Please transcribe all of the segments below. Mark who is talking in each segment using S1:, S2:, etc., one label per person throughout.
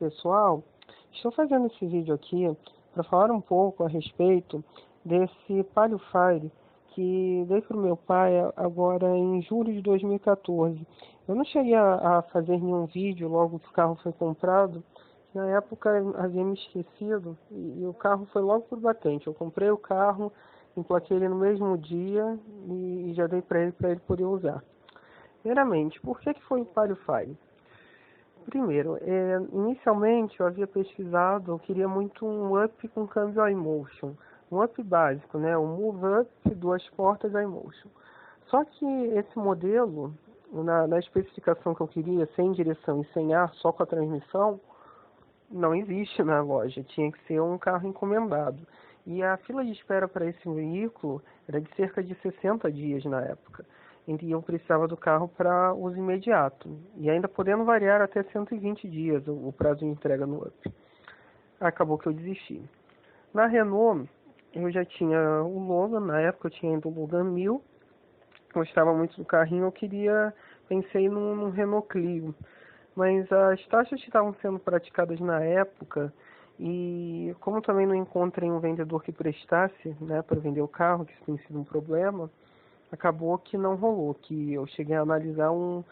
S1: Pessoal, estou fazendo esse vídeo aqui para falar um pouco a respeito desse Palio Fire que dei para o meu pai agora em julho de 2014. Eu não cheguei a fazer nenhum vídeo logo que o carro foi comprado. Na época havia me esquecido e o carro foi logo por batente. Eu comprei o carro, emplaquei ele no mesmo dia e já dei para ele poder usar. Primeiramente, por que foi o Palio Fire? Primeiro, inicialmente eu havia pesquisado, eu queria muito um up com câmbio iMotion, um up básico, né? Um Move Up, 2 portas iMotion. Só que esse modelo, na especificação que eu queria, sem direção e sem ar, só com a transmissão, não existe na loja, tinha que ser um carro encomendado. E a fila de espera para esse veículo era de cerca de 60 dias na época. E eu precisava do carro para uso imediato. E ainda podendo variar até 120 dias o prazo de entrega no UP. Acabou que eu desisti. Na Renault, eu já tinha o Logan, na época eu tinha ainda o Logan 1000. Gostava muito do carrinho, pensei num Renault Clio. Mas as taxas que estavam sendo praticadas na época, e como também não encontrei um vendedor que prestasse, né, para vender o carro, que isso tem sido um problema, acabou que não rolou, que eu cheguei a analisar um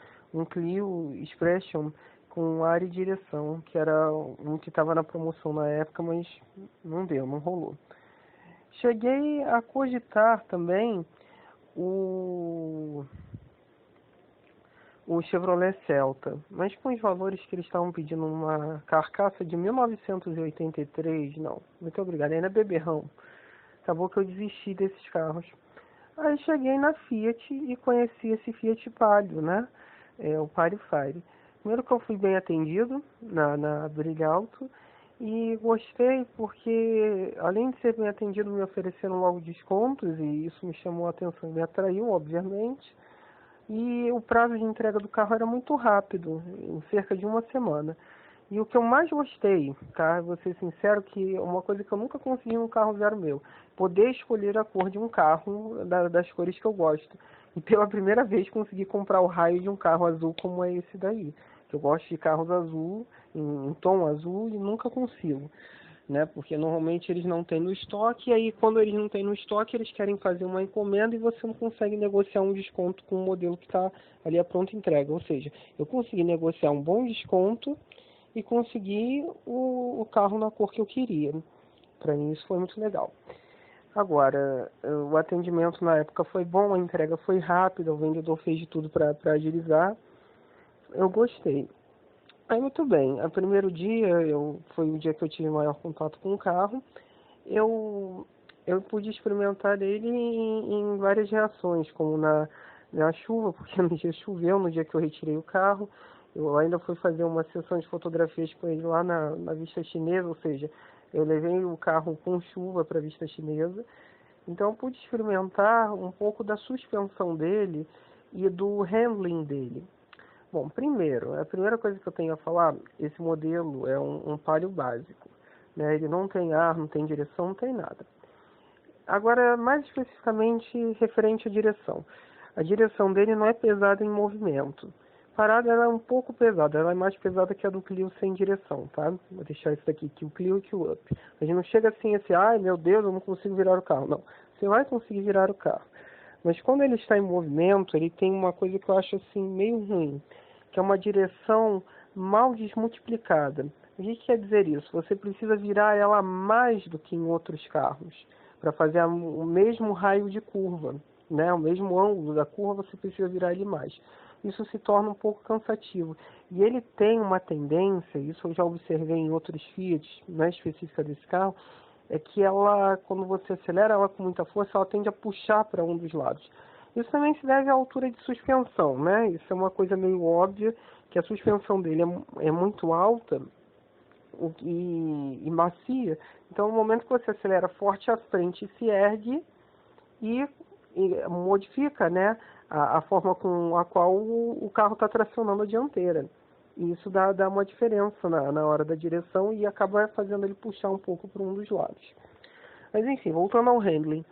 S1: Clio Expression com ar e direção, que era um que estava na promoção na época, mas não deu, não rolou. Cheguei a cogitar também o Chevrolet Celta, mas com os valores que eles estavam pedindo, uma carcaça de 1983, não, muito obrigado, ainda é beberrão. Acabou que eu desisti desses carros. Aí cheguei na Fiat e conheci esse Fiat Palio, né? O Palio Fire. Primeiro que eu fui bem atendido na Brilhalto e gostei porque, além de ser bem atendido, me ofereceram logo descontos e isso me chamou a atenção, me atraiu, obviamente. E o prazo de entrega do carro era muito rápido, em cerca de uma semana. E o que eu mais gostei, tá? Vou ser sincero, que é uma coisa que eu nunca consegui num carro zero meu, poder escolher a cor de um carro das cores que eu gosto. E pela primeira vez consegui comprar o raio de um carro azul como é esse daí. Eu gosto de carros azul, em tom azul, e nunca consigo, né? Porque normalmente eles não têm no estoque, e aí quando eles não têm no estoque, eles querem fazer uma encomenda e você não consegue negociar um desconto com o modelo que está ali a pronta entrega. Ou seja, eu consegui negociar um bom desconto e consegui o carro na cor que eu queria. Para mim isso foi muito legal. Agora, o atendimento na época foi bom, a entrega foi rápida, o vendedor fez de tudo para agilizar. Eu gostei. Aí muito bem, o primeiro dia, foi o dia que eu tive maior contato com o carro, eu pude experimentar ele em várias reações, como na chuva, porque no dia choveu, no dia que eu retirei o carro, eu ainda fui fazer uma sessão de fotografias com ele lá na vista chinesa, ou seja, eu levei o carro com chuva para a vista chinesa, então eu pude experimentar um pouco da suspensão dele e do handling dele. Bom, primeiro, a primeira coisa que eu tenho a falar, esse modelo é um Palio básico, né? Ele não tem ar, não tem direção, não tem nada. Agora, mais especificamente, referente à direção. A direção dele não é pesada em movimento. Parada, ela é um pouco pesada, ela é mais pesada que a do Clio sem direção, tá? Vou deixar isso aqui, que o Clio e que o Up. A gente não chega assim, ai meu Deus, eu não consigo virar o carro. Não, você vai conseguir virar o carro. Mas quando ele está em movimento, ele tem uma coisa que eu acho assim meio ruim, que é uma direção mal desmultiplicada. O que quer dizer isso? Você precisa virar ela mais do que em outros carros, para fazer o mesmo raio de curva, né? O mesmo ângulo da curva, você precisa virar ele mais. Isso se torna um pouco cansativo. E ele tem uma tendência, isso eu já observei em outros Fiat, não é específica desse carro, é que ela, quando você acelera ela com muita força, ela tende a puxar para um dos lados. Isso também se deve à altura de suspensão, né? Isso é uma coisa meio óbvia, que a suspensão dele é muito alta e macia. Então, no momento que você acelera forte, a frente se ergue e modifica, né, a forma com a qual o carro está tracionando a dianteira. E isso dá uma diferença na hora da direção e acaba fazendo ele puxar um pouco para um dos lados. Mas enfim, voltando ao handling.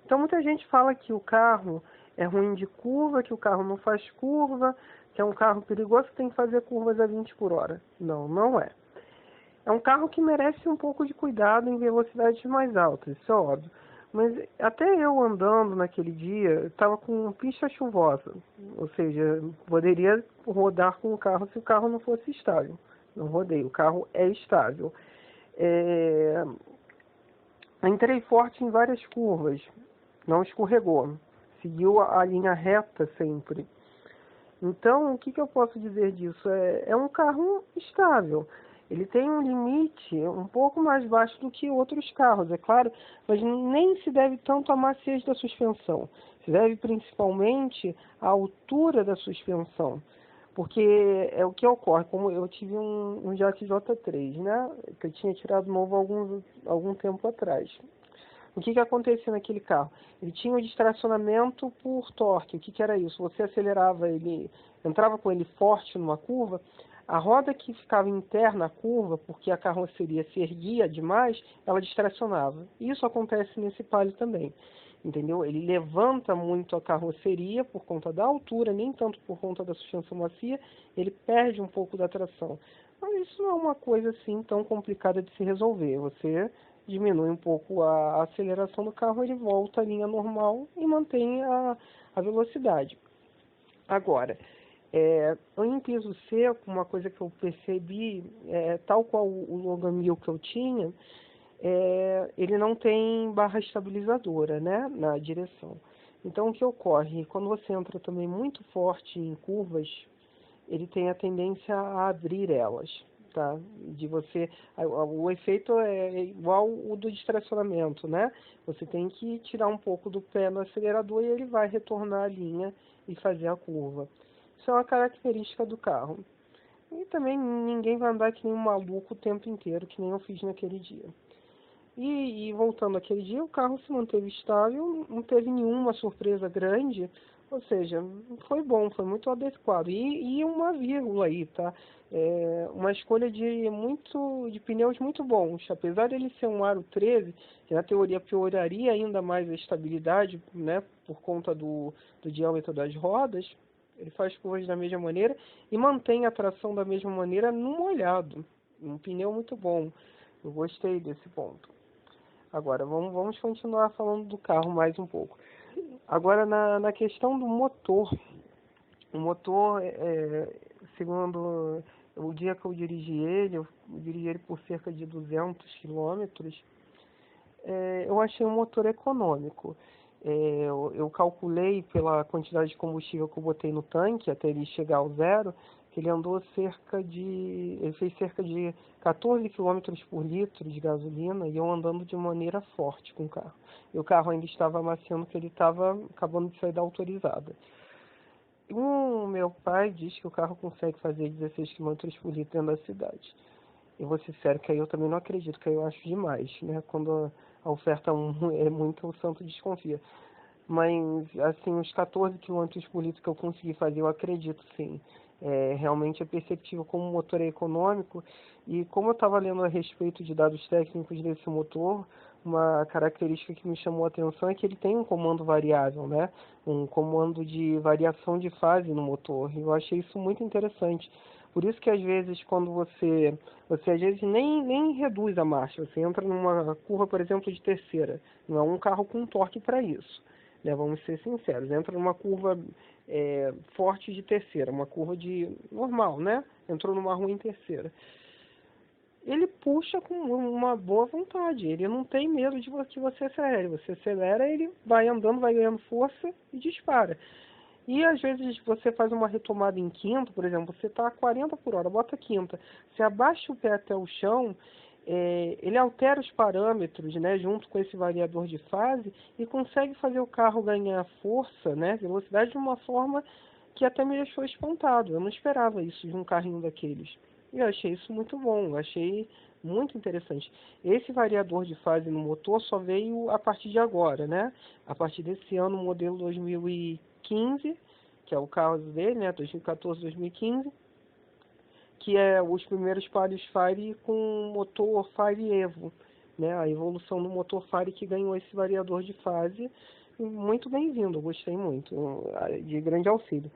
S1: Então muita gente fala que o carro é ruim de curva, que o carro não faz curva, que é um carro perigoso que tem que fazer curvas a 20 por hora. Não, não é. É um carro que merece um pouco de cuidado em velocidades mais altas, isso é óbvio. Mas até eu andando naquele dia, estava com pista chuvosa, ou seja, poderia rodar com o carro se o carro não fosse estável. Não rodei, o carro é estável. É... Entrei forte em várias curvas, não escorregou, seguiu a linha reta sempre. Então, o que eu posso dizer disso? É um carro estável. Ele tem um limite um pouco mais baixo do que outros carros, é claro, mas nem se deve tanto à maciez da suspensão. Se deve principalmente à altura da suspensão. Porque é o que ocorre, como eu tive um Jack J3, né? Que eu tinha tirado novo algum tempo atrás. O que acontecia naquele carro? Ele tinha um distracionamento por torque. O que era isso? Você acelerava ele, entrava com ele forte numa curva, a roda que ficava interna à curva, porque a carroceria se erguia demais, ela distracionava. Isso acontece nesse Palio também, entendeu? Ele levanta muito a carroceria por conta da altura, nem tanto por conta da suspensão macia, ele perde um pouco da tração. Mas isso não é uma coisa assim tão complicada de se resolver. Você diminui um pouco a aceleração do carro, ele volta à linha normal e mantém a velocidade. Agora, em piso seco, uma coisa que eu percebi, tal qual o Logan 1000 que eu tinha, ele não tem barra estabilizadora, né, na direção. Então, o que ocorre? Quando você entra também muito forte em curvas, ele tem a tendência a abrir elas, tá? De você, o efeito é igual o do distracionamento, né? Você tem que tirar um pouco do pé no acelerador e ele vai retornar a linha e fazer a curva. Isso é uma característica do carro. E também ninguém vai andar que nem um maluco o tempo inteiro, que nem eu fiz naquele dia. E voltando àquele dia, o carro se manteve estável, não teve nenhuma surpresa grande, ou seja, foi bom, foi muito adequado. E uma vírgula aí, tá? Uma escolha de pneus muito bons. Apesar dele ser um aro 13, que na teoria pioraria ainda mais a estabilidade, né, por conta do diâmetro das rodas, ele faz curvas da mesma maneira e mantém a tração da mesma maneira no molhado. Um pneu muito bom. Eu gostei desse ponto. Agora, vamos continuar falando do carro mais um pouco. Agora, na questão do motor. O motor, segundo o dia que eu dirigi ele por cerca de 200 quilômetros, eu achei um motor econômico. Eu calculei pela quantidade de combustível que eu botei no tanque, até ele chegar ao zero, que ele fez cerca de 14 km por litro de gasolina e eu andando de maneira forte com o carro. E o carro ainda estava amaciando, que ele estava acabando de sair da autorizada. O meu pai diz que o carro consegue fazer 16 km por litro dentro da cidade. Eu vou ser sincero que aí eu também não acredito, que aí eu acho demais, né? Quando a oferta é muito, o santo desconfia. Mas, assim, os 14 km por litro que eu consegui fazer, eu acredito, sim. Realmente é perceptível como o motor é econômico. E como eu estava lendo a respeito de dados técnicos desse motor, uma característica que me chamou a atenção é que ele tem um comando variável, né? Um comando de variação de fase no motor. E eu achei isso muito interessante. Por isso que às vezes quando você às vezes nem reduz a marcha, você entra numa curva, por exemplo, de terceira. Não é um carro com torque para isso, né? Vamos ser sinceros. Entra numa curva forte de terceira, uma curva de normal, né? Entrou numa rua em terceira. Ele puxa com uma boa vontade, ele não tem medo de que você acelere. Você acelera, ele vai andando, vai ganhando força e dispara. E às vezes você faz uma retomada em quinto, por exemplo, você está a 40 por hora, bota quinta, você abaixa o pé até o chão, ele altera os parâmetros, né, junto com esse variador de fase e consegue fazer o carro ganhar força, né, velocidade de uma forma que até me deixou espantado. Eu não esperava isso de um carrinho daqueles. E eu achei isso muito bom, eu achei muito interessante. Esse variador de fase no motor só veio a partir de agora, né? A partir desse ano, o modelo 2015, que é o caso dele, né? 2014, 2015, que é os primeiros Palios Fire com motor Fire Evo, né? A evolução do motor Fire que ganhou esse variador de fase. Muito bem-vindo, gostei muito, de grande auxílio.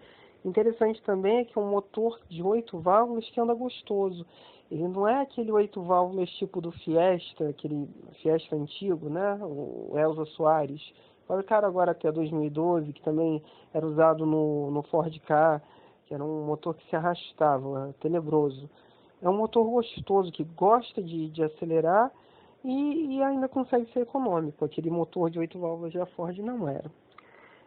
S1: Interessante também é que é um motor de 8 válvulas que anda gostoso. Ele não é aquele 8 válvulas tipo do Fiesta, aquele Fiesta antigo, né? O Elza Soares. Olha o cara agora até 2012, que também era usado no Ford Ka, que era um motor que se arrastava, tenebroso. É um motor gostoso, que gosta de acelerar e ainda consegue ser econômico. Aquele motor de 8 válvulas da Ford não era.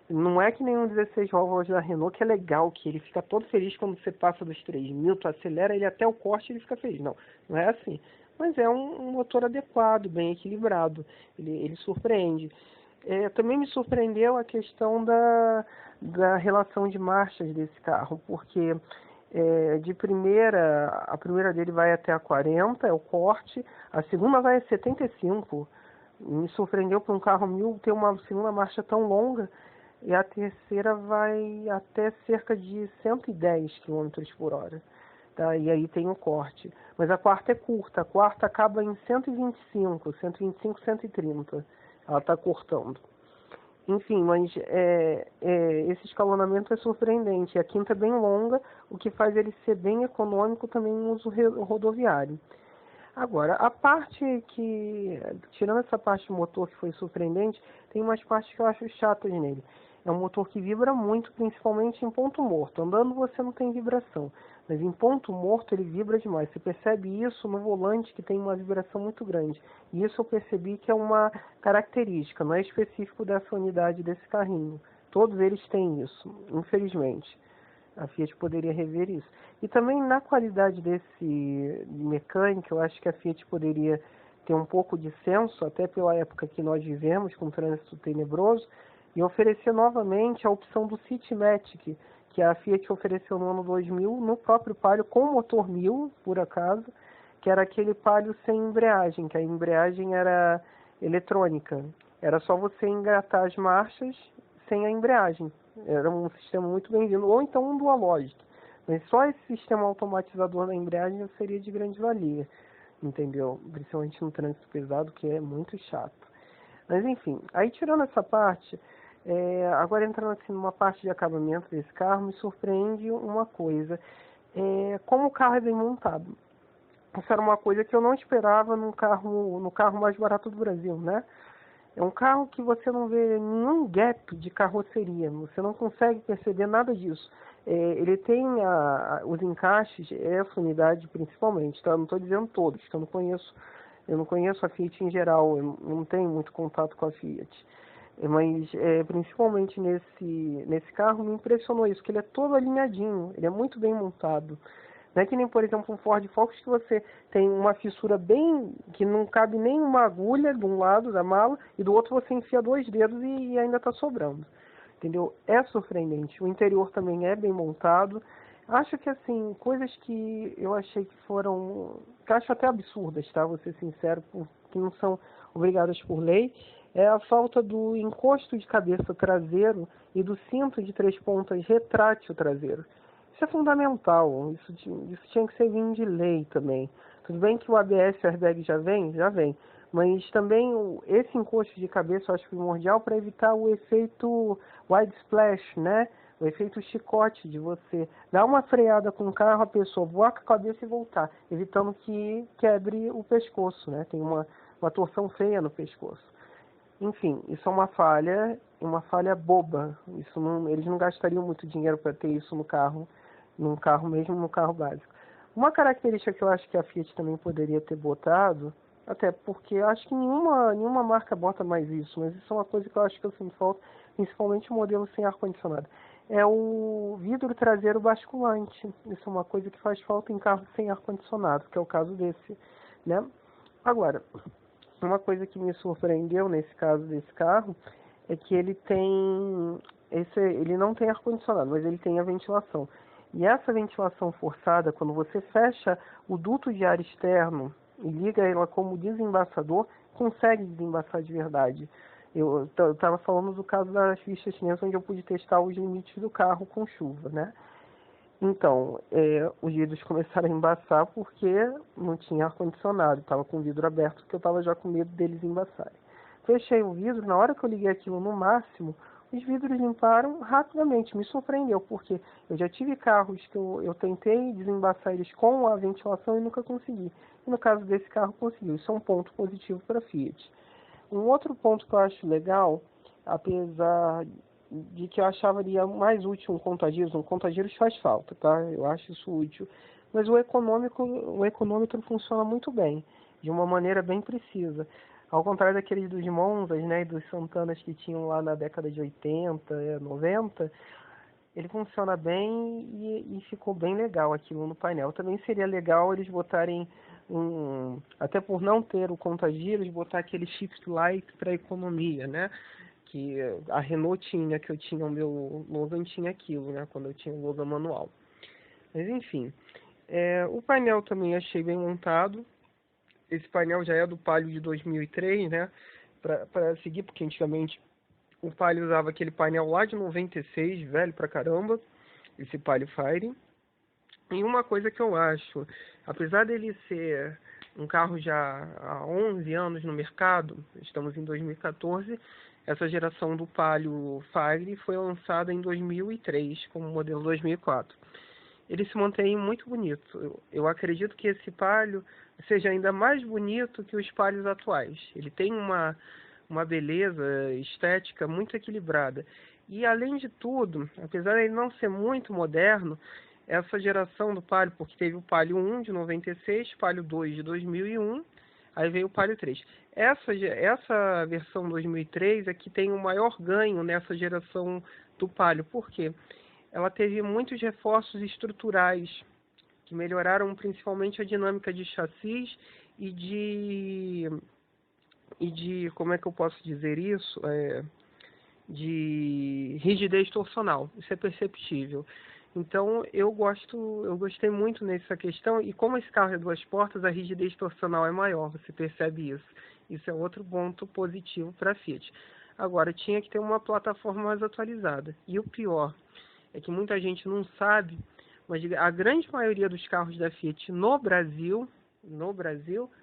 S1: Não é que nem um 16 válvulas da Renault, que é legal, que ele fica todo feliz quando você passa dos 3.000, tu acelera ele até o corte e ele fica feliz. Não, não é assim. Mas é um motor adequado, bem equilibrado. Ele surpreende. Também me surpreendeu a questão da relação de marchas desse carro, porque de primeira, a primeira dele vai até a 40, é o corte, a segunda vai a 75. Me surpreendeu para um carro 1000 ter uma segunda marcha tão longa, e a terceira vai até cerca de 110 km por hora. Tá? E aí tem o corte. Mas a quarta é curta, a quarta acaba em 125, 130. Ela está cortando. Enfim, mas esse escalonamento é surpreendente. A quinta é bem longa, o que faz ele ser bem econômico também em uso rodoviário. Agora, a parte que, tirando essa parte do motor que foi surpreendente, tem umas partes que eu acho chatas nele. É um motor que vibra muito, principalmente em ponto morto. Andando você não tem vibração, mas em ponto morto ele vibra demais. Você percebe isso no volante, que tem uma vibração muito grande. E isso eu percebi que é uma característica, não é específico dessa unidade, desse carrinho. Todos eles têm isso, infelizmente. A Fiat poderia rever isso. E também na qualidade desse mecânico, eu acho que a Fiat poderia ter um pouco de senso, até pela época que nós vivemos, com um trânsito tenebroso, e oferecer novamente a opção do City-Matic, que a Fiat ofereceu no ano 2000, no próprio Palio, com motor 1000, por acaso, que era aquele Palio sem embreagem, que a embreagem era eletrônica. Era só você engatar as marchas sem a embreagem. Era um sistema muito bem-vindo, ou então um dual logic. Mas só esse sistema automatizador da embreagem seria de grande valia, entendeu? Principalmente no trânsito pesado, que é muito chato. Mas enfim, aí tirando essa parte, agora entrando assim numa parte de acabamento desse carro, me surpreende uma coisa, como o carro é bem montado. Isso era uma coisa que eu não esperava no carro mais barato do Brasil, né? É um carro que você não vê nenhum gap de carroceria, você não consegue perceber nada disso. Ele tem os encaixes, essa unidade principalmente, tá? Não estou dizendo todos, que eu não conheço a Fiat em geral, eu não tenho muito contato com a Fiat. Mas principalmente nesse carro me impressionou isso, que ele é todo alinhadinho, ele é muito bem montado. Não é que nem, por exemplo, um Ford Focus que você tem uma fissura bem... que não cabe nem uma agulha de um lado da mala e do outro você enfia 2 dedos e ainda está sobrando. Entendeu? É surpreendente. O interior também é bem montado. Acho que, assim, coisas que eu achei que foram... que acho até absurdas, tá? Vou ser sincero, que não são obrigadas por lei. É a falta do encosto de cabeça traseiro e do cinto de 3 pontas retrátil traseiro. Isso é fundamental, isso tinha que ser vindo de lei também. Tudo bem que o ABS e o airbag já vem, mas também esse encosto de cabeça eu acho primordial para evitar o efeito wide splash, né? O efeito chicote de você dar uma freada com o carro, a pessoa voar com a cabeça e voltar, evitando que quebre o pescoço, né? Tem uma torção feia no pescoço. Enfim, isso é uma falha boba. Eles não gastariam muito dinheiro para ter isso no carro mesmo no carro básico. Uma característica que eu acho que a Fiat também poderia ter botado, até porque eu acho que nenhuma marca bota mais isso, mas isso é uma coisa que eu acho que eu sinto falta, principalmente o modelo sem ar-condicionado, é o vidro traseiro basculante. Isso é uma coisa que faz falta em carros sem ar-condicionado, que é o caso desse, né? Agora, uma coisa que me surpreendeu nesse caso desse carro é que ele não tem ar-condicionado, mas ele tem a ventilação. E essa ventilação forçada, quando você fecha o duto de ar externo e liga ela como desembaçador, consegue desembaçar de verdade. Eu estava falando do caso das vistas chinesas, onde eu pude testar os limites do carro com chuva, né? Então, os vidros começaram a embaçar porque não tinha ar-condicionado, estava com o vidro aberto, porque eu estava já com medo deles embaçarem. Fechei o vidro, na hora que eu liguei aquilo no máximo, Os vidros limparam rapidamente, me surpreendeu, porque eu já tive carros que eu tentei desembaçar eles com a ventilação e nunca consegui. E no caso desse carro conseguiu, isso é um ponto positivo para a Fiat. Um outro ponto que eu acho legal, apesar de que eu acharia mais útil um contagiros faz falta, tá? Eu acho isso útil. Mas o econômetro funciona muito bem, de uma maneira bem precisa. Ao contrário daqueles dos Monzas, né, e dos Santanas que tinham lá na década de 80, 90, ele funciona bem e ficou bem legal aquilo no painel. Também seria legal eles botarem até por não ter o contagiros, botar aquele shift light para economia, né? Que a Renault tinha, que eu tinha, o meu Logan tinha aquilo, né? Quando eu tinha o Logan manual. Mas enfim, o painel também achei bem montado. Esse painel já é do Palio de 2003, né? Para seguir, porque antigamente o Palio usava aquele painel lá de 96, velho pra caramba, esse Palio Fire. E uma coisa que eu acho, apesar dele ser um carro já há 11 anos no mercado, estamos em 2014, essa geração do Palio Fire foi lançada em 2003, como modelo 2004. Ele se mantém muito bonito. Eu acredito que esse Palio seja ainda mais bonito que os Palios atuais. Ele tem uma beleza estética muito equilibrada. E além de tudo, apesar de ele não ser muito moderno, essa geração do Palio, porque teve o Palio 1 de 96, Palio 2 de 2001, aí veio o Palio 3. Essa versão 2003 é que tem o maior ganho nessa geração do Palio. Por quê? Ela teve muitos reforços estruturais que melhoraram principalmente a dinâmica de chassis e de como é que eu posso dizer isso? De rigidez torcional. Isso é perceptível. Então eu gostei muito nessa questão, e como esse carro é duas portas, a rigidez torcional é maior, você percebe isso. Isso é outro ponto positivo para a Fiat. Agora, tinha que ter uma plataforma mais atualizada. E o pior é que muita gente não sabe, mas a grande maioria dos carros da Fiat no Brasil,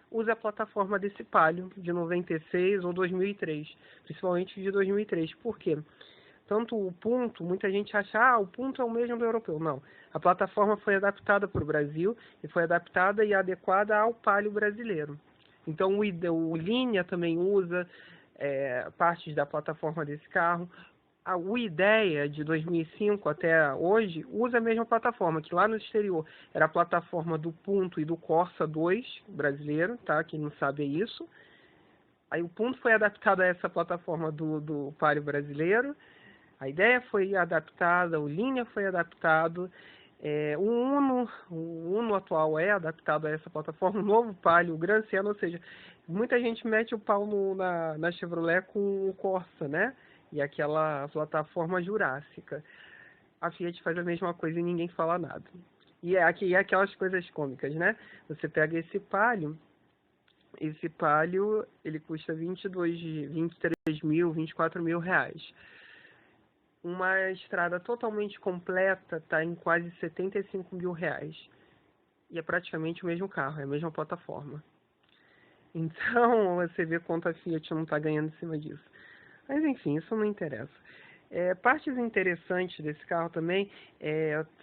S1: usa a plataforma desse Palio de 96 ou 2003, principalmente de 2003. Por quê? Tanto o Punto, muita gente acha, o Punto é o mesmo do europeu. Não, a plataforma foi adaptada para o Brasil e foi adaptada e adequada ao Palio brasileiro. Então o Linea também usa partes da plataforma desse carro. O Idea de 2005 até hoje usa a mesma plataforma, que lá no exterior era a plataforma do Punto e do Corsa 2 brasileiro, tá? Quem não sabe é isso. Aí o Punto foi adaptado a essa plataforma do Palio brasileiro, a Idea foi adaptada, o Linea foi adaptado, o Uno atual é adaptado a essa plataforma, o novo Palio, o Gran Siena, ou seja, muita gente mete o pau na Chevrolet com o Corsa, né? E aquela plataforma jurássica. A Fiat faz a mesma coisa e ninguém fala nada. E aqui aquelas coisas cômicas, né? Você pega esse Palio, ele custa 23 mil, 24 mil reais. Uma estrada totalmente completa está em quase 75 mil reais. E é praticamente o mesmo carro, é a mesma plataforma. Então, você vê quanto a Fiat não está ganhando em cima disso. Mas enfim, isso não interessa. Partes interessantes desse carro também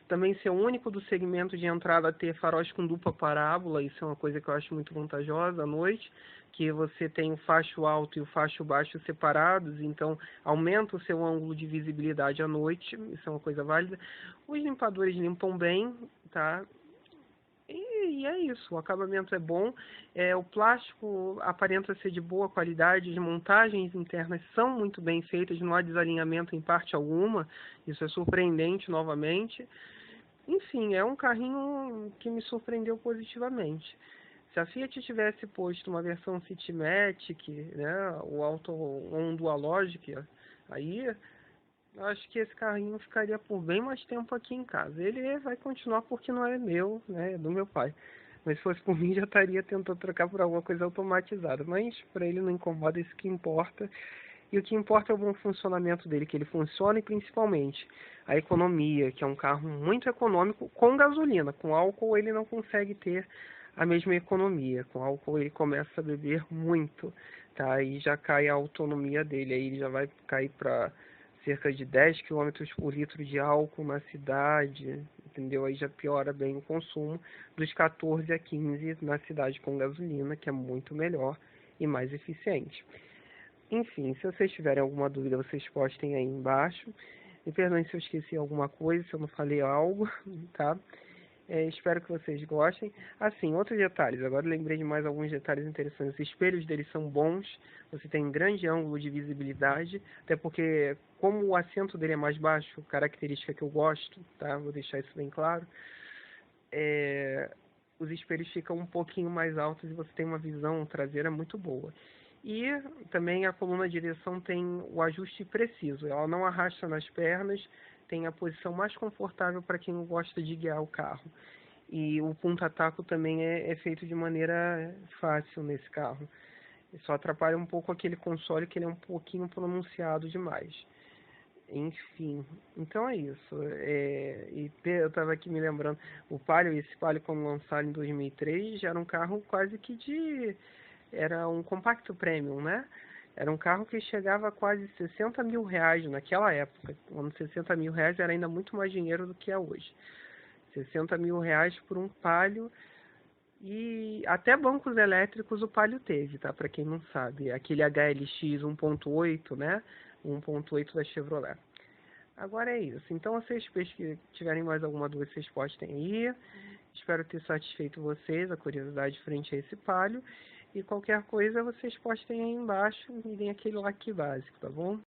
S1: também ser o único do segmento de entrada a ter faróis com dupla parábola. Isso é uma coisa que eu acho muito vantajosa à noite, que você tem o facho alto e o facho baixo separados, então aumenta o seu ângulo de visibilidade à noite. Isso é uma coisa válida. Os limpadores limpam bem, tá? E é isso, o acabamento é bom, o plástico aparenta ser de boa qualidade, as montagens internas são muito bem feitas, não há desalinhamento em parte alguma, isso é surpreendente novamente. Enfim, é um carrinho que me surpreendeu positivamente. Se a Fiat tivesse posto uma versão Citymatic, né, o Auto On Dualogic, aí eu acho que esse carrinho ficaria por bem mais tempo aqui em casa. Ele vai continuar porque não é meu, né, é do meu pai. Mas se fosse por mim, já estaria tentando trocar por alguma coisa automatizada. Mas para ele não incomoda, isso que importa. E o que importa é o bom funcionamento dele, que ele funciona, e principalmente a economia, que é um carro muito econômico com gasolina. Com álcool ele não consegue ter a mesma economia. Com álcool ele começa a beber muito, tá? Aí já cai a autonomia dele, aí ele já vai cair para cerca de 10 quilômetros por litro de álcool na cidade, entendeu? Aí já piora bem o consumo, dos 14 a 15 na cidade com gasolina, que é muito melhor e mais eficiente. Enfim, se vocês tiverem alguma dúvida, vocês postem aí embaixo. Me perdoem se eu esqueci alguma coisa, se eu não falei algo, tá? Espero que vocês gostem. Assim, outros detalhes, agora eu lembrei de mais alguns detalhes interessantes. Os espelhos deles são bons, você tem grande ângulo de visibilidade, até porque, como o assento dele é mais baixo, característica que eu gosto, tá? Vou deixar isso bem claro. Os espelhos ficam um pouquinho mais altos e você tem uma visão traseira muito boa. E também a coluna de direção tem o ajuste preciso, ela não arrasta nas pernas, tem a posição mais confortável para quem gosta de guiar o carro. E o punta-taco também é feito de maneira fácil nesse carro. Só atrapalha um pouco aquele console que ele é um pouquinho pronunciado demais. Enfim, então é isso. E eu estava aqui me lembrando, esse Palio quando lançado em 2003, já era um carro quase que era um compacto premium, né? Era um carro que chegava a quase 60 mil reais naquela época. Quando 60 mil reais era ainda muito mais dinheiro do que é hoje. 60 mil reais por um Palio, e até bancos elétricos o Palio teve, tá? Para quem não sabe. Aquele HLX 1.8, né? 1.8 da Chevrolet. Agora é isso. Então, vocês que tiverem mais alguma dúvida, vocês postem aí. Espero ter satisfeito vocês, a curiosidade frente a esse Palio. E qualquer coisa, vocês postem aí embaixo e deem aquele like básico, tá bom?